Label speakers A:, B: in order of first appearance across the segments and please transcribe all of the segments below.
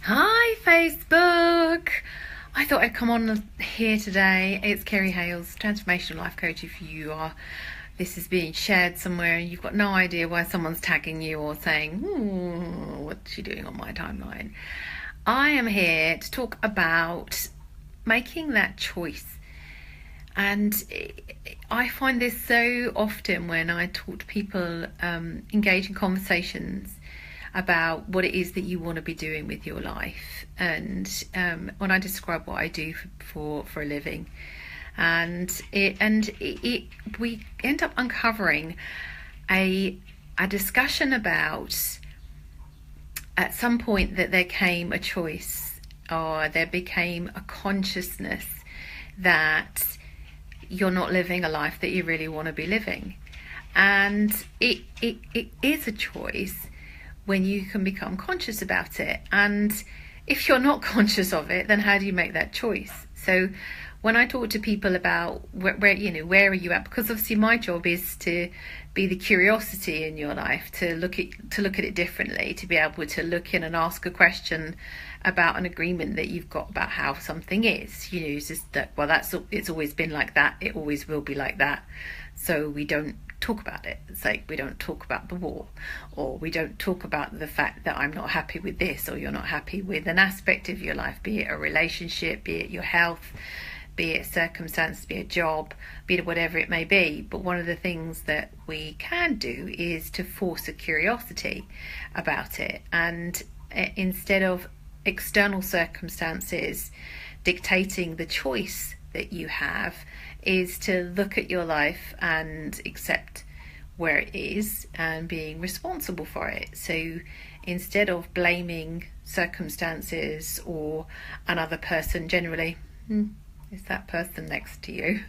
A: Hi, Facebook. I thought I'd come on here today. It's Kerry Hales, transformational life coach. If you are, this is being shared somewhere and you've got no idea why someone's tagging you or saying, what's she doing on my timeline? I am here to talk about making that choice. And I find this so often when I talk to people, engage in conversations about what it is that you want to be doing with your life, and when I describe what I do for a living, and we end up uncovering a discussion about, at some point, that there came a choice or there became a consciousness that you're not living a life that you really want to be living. And it is a choice when you can become conscious about it. And if you're not conscious of it, then how do you make that choice? So when I talk to people about where are you at, because obviously my job is to be the curiosity in your life, to look at it differently, to be able to look in and ask a question about an agreement that you've got about how something is. It's just that, well, it's always been like that, it always will be like that, so we don't talk about it. It's like we don't talk about the war, or we don't talk about the fact that I'm not happy with this, or you're not happy with an aspect of your life, be it a relationship, be it your health, be it circumstances, be it a job, be it whatever it may be. But one of the things that we can do is to force a curiosity about it, and instead of external circumstances dictating the choice that you have, is to look at your life and accept where it is and being responsible for it. So instead of blaming circumstances or another person, generally, is that person next to you,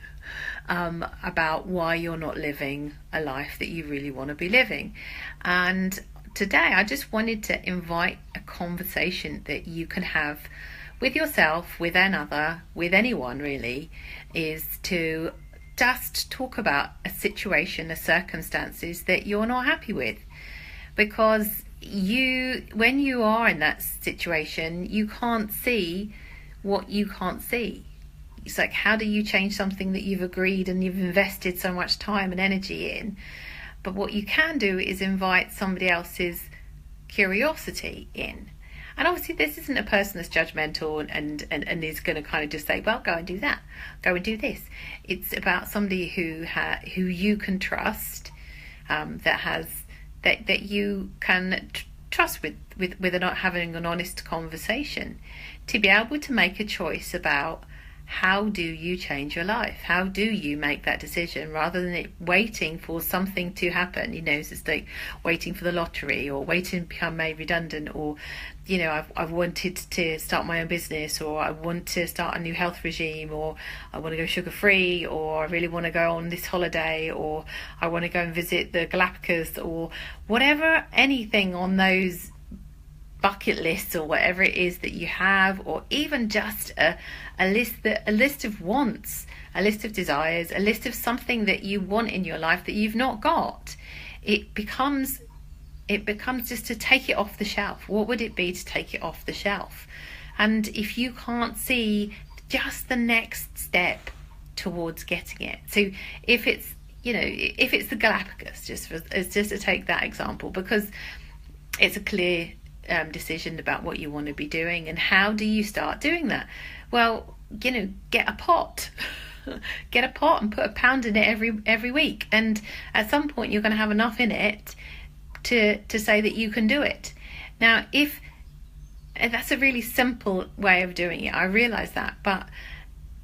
A: about why you're not living a life that you really want to be living. And today I just wanted to invite a conversation that you can have with yourself, with another, with anyone really, is to just talk about a situation, a circumstances that you're not happy with. Because when you are in that situation, you can't see what you can't see. It's like, how do you change something that you've agreed and you've invested so much time and energy in? But what you can do is invite somebody else's curiosity in. And obviously this isn't a person that's judgmental and is going to kind of just say, well, go and do that, go and do this. It's about somebody who you can trust, that you can trust with not having an honest conversation, to be able to make a choice about how do you change your life? How do you make that decision, rather than it waiting for something to happen? It's just like waiting for the lottery, or waiting to become made redundant, or I've wanted to start my own business, or I want to start a new health regime, or I want to go sugar free, or I really want to go on this holiday, or I want to go and visit the Galapagos, or whatever, anything on those bucket lists, or whatever it is that you have, or even just a list of wants, a list of desires, a list of something that you want in your life that you've not got. It becomes just to take it off the shelf. What would it be to take it off the shelf? And if you can't see just the next step towards getting it, so if it's the Galapagos, just to take that example, because it's a clear decision about what you want to be doing. And how do you start doing that? Well, get a pot. Get a pot and put £1 in it every week, and at some point you're going to have enough in it to say that you can do it. Now, and that's a really simple way of doing it, I realize that, but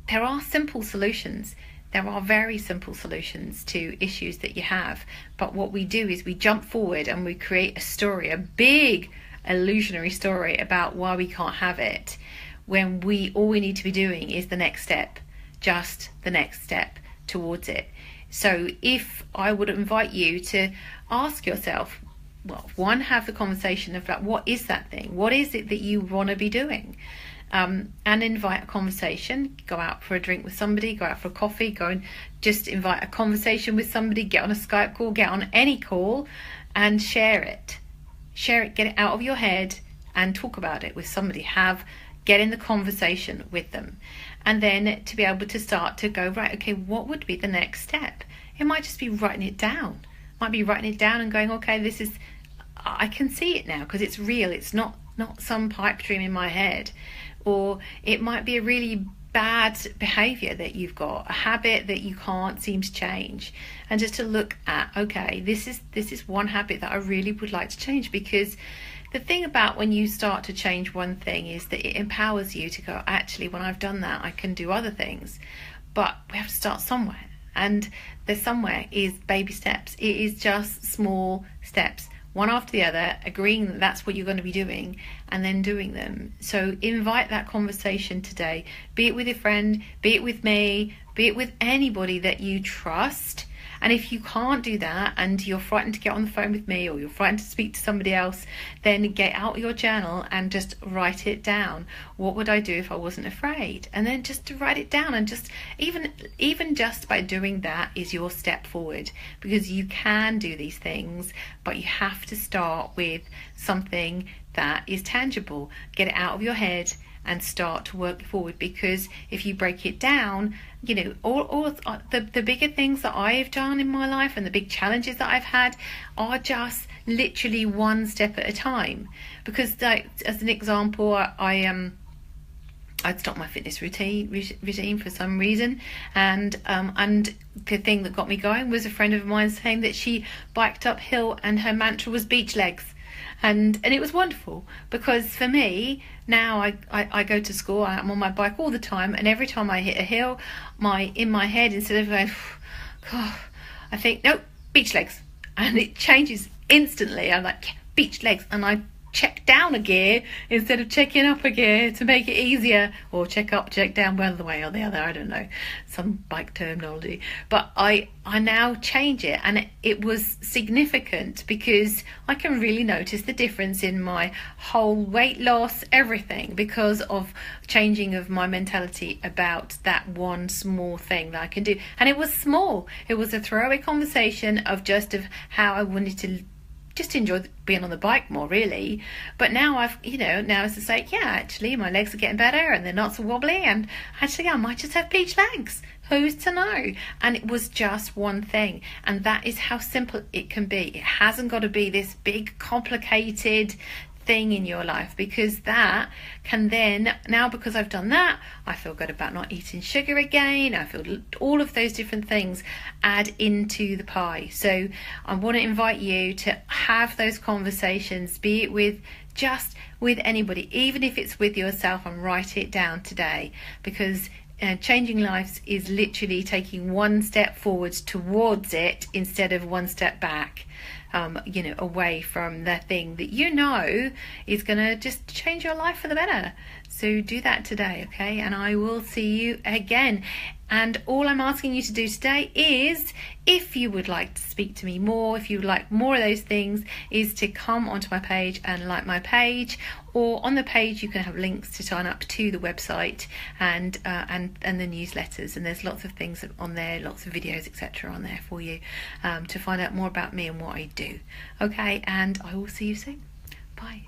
A: there are simple solutions. There are very simple solutions to issues that you have. But what we do is we jump forward and we create a story, a big illusionary story about why we can't have it, when all we need to be doing is the next step, just the next step towards it. So if I would invite you to ask yourself, well, one, have the conversation about what is that thing, what is it that you want to be doing, and invite a conversation. Go out for a drink with somebody, go out for a coffee, go and just invite a conversation with somebody, get on a Skype call, get on any call, and share it, get it out of your head, and talk about it with somebody. Get in the conversation with them, and then to be able to start to go, right, okay, what would be the next step? It might just be writing it down. Might be writing it down and going, okay, I can see it now because it's real. It's not some pipe dream in my head. Or it might be a really bad behavior that you've got, a habit that you can't seem to change, and just to look at, okay, this is one habit that I really would like to change. Because the thing about when you start to change one thing is that it empowers you to go, actually, when I've done that, I can do other things. But we have to start somewhere, and the somewhere is baby steps. It is just small steps, one after the other, agreeing that that's what you're going to be doing, and then doing them. So invite that conversation today, be it with a friend, be it with me, be it with anybody that you trust. And if you can't do that, and you're frightened to get on the phone with me, or you're frightened to speak to somebody else, then get out your journal and just write it down. What would I do if I wasn't afraid? And then just to write it down, and just even just by doing that is your step forward, because you can do these things, but you have to start with something that is tangible. Get it out of your head and start to work forward. Because if you break it down, you know, all the bigger things that I've done in my life and the big challenges that I've had are just literally one step at a time. Because, like, as an example, I'd stopped my fitness regime for some reason, and the thing that got me going was a friend of mine saying that she biked uphill and her mantra was beach legs. And it was wonderful, because for me now, I go to school, I'm on my bike all the time, and every time I hit a hill, in my head, instead of going, God, I think, no, beach legs, and it changes instantly. I'm like, yeah, beach legs, and I check down a gear instead of checking up a gear to make it easier, or check up, check down, one way or the other, I don't know, some bike terminology. But I now change it, and it was significant, because I can really notice the difference in my whole weight loss, everything, because of changing of my mentality about that one small thing that I can do. And it was small, it was a throwaway conversation of how I wanted to just enjoy being on the bike more, really. But now now it's just like, yeah, actually my legs are getting better and they're not so wobbly, and actually I might just have beach legs, who's to know? And it was just one thing, and that is how simple it can be. It hasn't got to be this big complicated thing in your life, because that can then, now because I've done that, I feel good about not eating sugar again. I feel all of those different things add into the pie. So I want to invite you to have those conversations, be it with anybody, even if it's with yourself, and write it down today, because changing lives is literally taking one step forward towards it instead of one step back, away from the thing that is going to just change your life for the better. So do that today, okay? And I will see you again. And all I'm asking you to do today is, if you would like to speak to me more, if you would like more of those things, is to come onto my page and like my page. Or on the page you can have links to sign up to the website and the newsletters, and there's lots of things on there, lots of videos, etc. on there for you to find out more about me and what I do. Okay, and I will see you soon. Bye.